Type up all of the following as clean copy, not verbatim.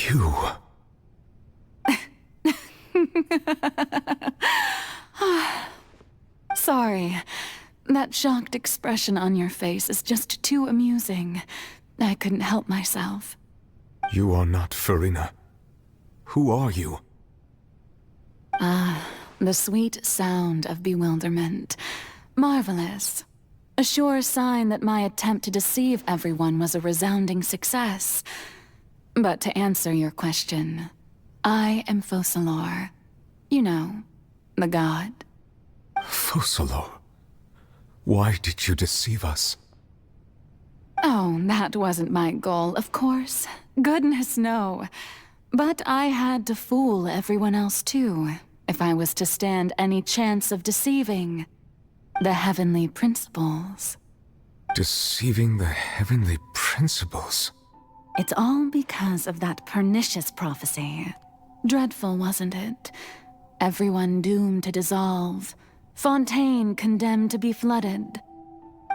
You... Sorry. That shocked expression on your face is just too amusing. I couldn't help myself. You are not Furina. Who are you? The sweet sound of bewilderment. Marvelous. A sure sign that my attempt to deceive everyone was a resounding success. But to answer your question, I am Focalor. You know, the god. Focalor? Why did you deceive us? Oh, that wasn't my goal, of course. Goodness, no. But I had to fool everyone else too, if I was to stand any chance of deceiving the heavenly principles. Deceiving the heavenly principles? It's all because of that pernicious prophecy. Dreadful, wasn't it? Everyone doomed to dissolve. Fontaine condemned to be flooded.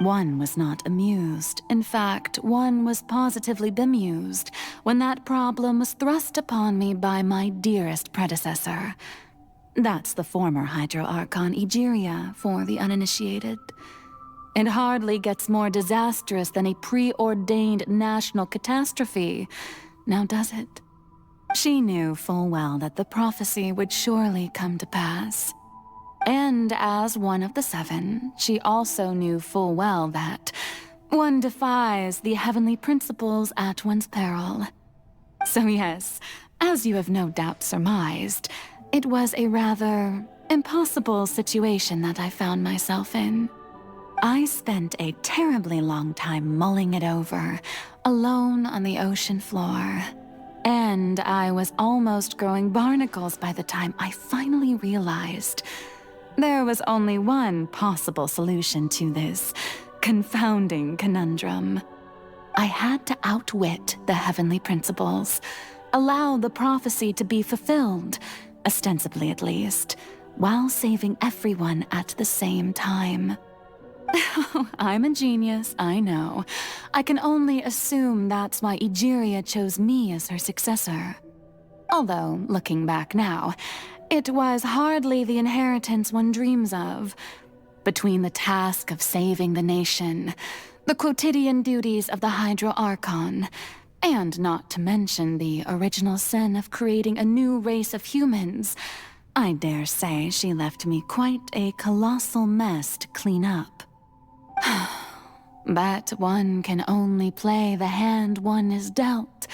One was not amused. In fact, one was positively bemused when that problem was thrust upon me by my dearest predecessor. That's the former Hydro Archon Egeria, for the uninitiated. It hardly gets more disastrous than a preordained national catastrophe, now does it? She knew full well that the prophecy would surely come to pass. And as one of the seven, she also knew full well that one defies the heavenly principles at one's peril. So yes, as you have no doubt surmised, it was a rather impossible situation that I found myself in. I spent a terribly long time mulling it over, alone on the ocean floor. And I was almost growing barnacles by the time I finally realized there was only one possible solution to this confounding conundrum. I had to outwit the heavenly principles, allow the prophecy to be fulfilled, ostensibly at least, while saving everyone at the same time. I'm a genius, I know. I can only assume that's why Egeria chose me as her successor. Although, looking back now, it was hardly the inheritance one dreams of. Between the task of saving the nation, the quotidian duties of the Hydro Archon, and not to mention the original sin of creating a new race of humans, I dare say she left me quite a colossal mess to clean up. But one can only play the hand one is dealt.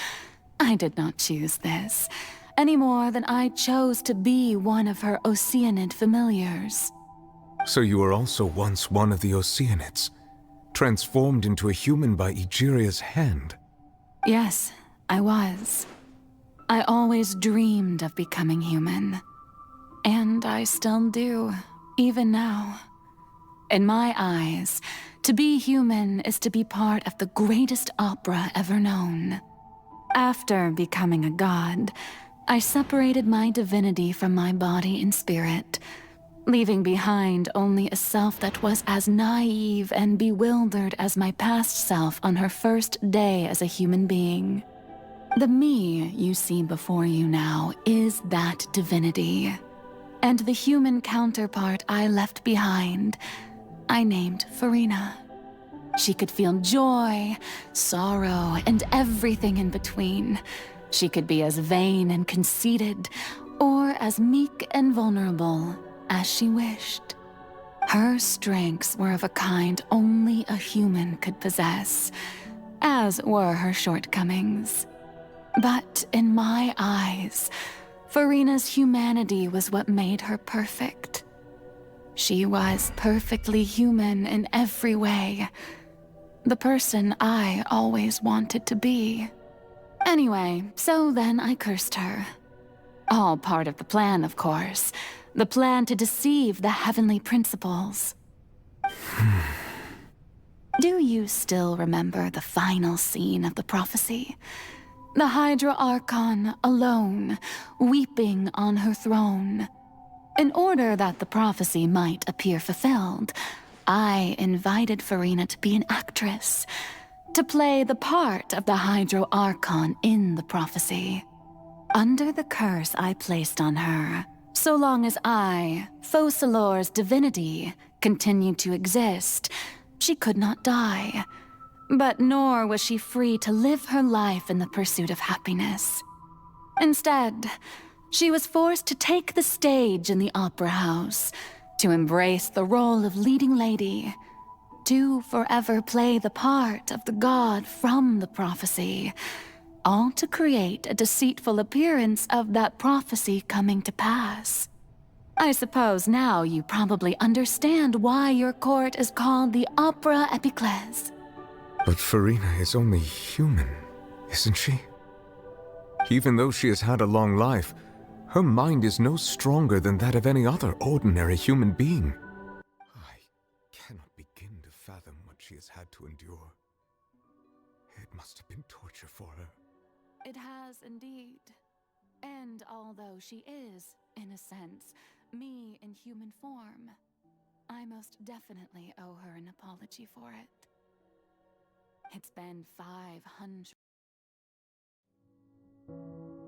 I did not choose this, any more than I chose to be one of her Oceanid familiars. So you were also once one of the Oceanids, transformed into a human by Egeria's hand? Yes, I was. I always dreamed of becoming human. And I still do, even now. In my eyes, to be human is to be part of the greatest opera ever known. After becoming a god, I separated my divinity from my body and spirit, leaving behind only a self that was as naive and bewildered as my past self on her first day as a human being. The me you see before you now is that divinity, and the human counterpart I left behind, I named Furina. She could feel joy, sorrow, and everything in between. She could be as vain and conceited, or as meek and vulnerable as she wished. Her strengths were of a kind only a human could possess, as were her shortcomings. But in my eyes, Furina's humanity was what made her perfect. She was perfectly human in every way. The person I always wanted to be. Anyway, so then I cursed her. All part of the plan, of course. The plan to deceive the heavenly principles. Do you still remember the final scene of the prophecy? The Hydra Archon alone, weeping on her throne. In order that the prophecy might appear fulfilled, I invited Furina to be an actress, to play the part of the Hydro Archon in the prophecy. Under the curse I placed on her, so long as I, Focalor's divinity, continued to exist, she could not die. But nor was she free to live her life in the pursuit of happiness. Instead, she was forced to take the stage in the opera house, to embrace the role of leading lady, to forever play the part of the god from the prophecy, all to create a deceitful appearance of that prophecy coming to pass. I suppose now you probably understand why your court is called the Opera Epiclese. But Furina is only human, isn't she? Even though she has had a long life, her mind is no stronger than that of any other ordinary human being. I cannot begin to fathom what she has had to endure. It must have been torture for her. It has indeed. And although she is, in a sense, me in human form, I most definitely owe her an apology for it. It's been 500...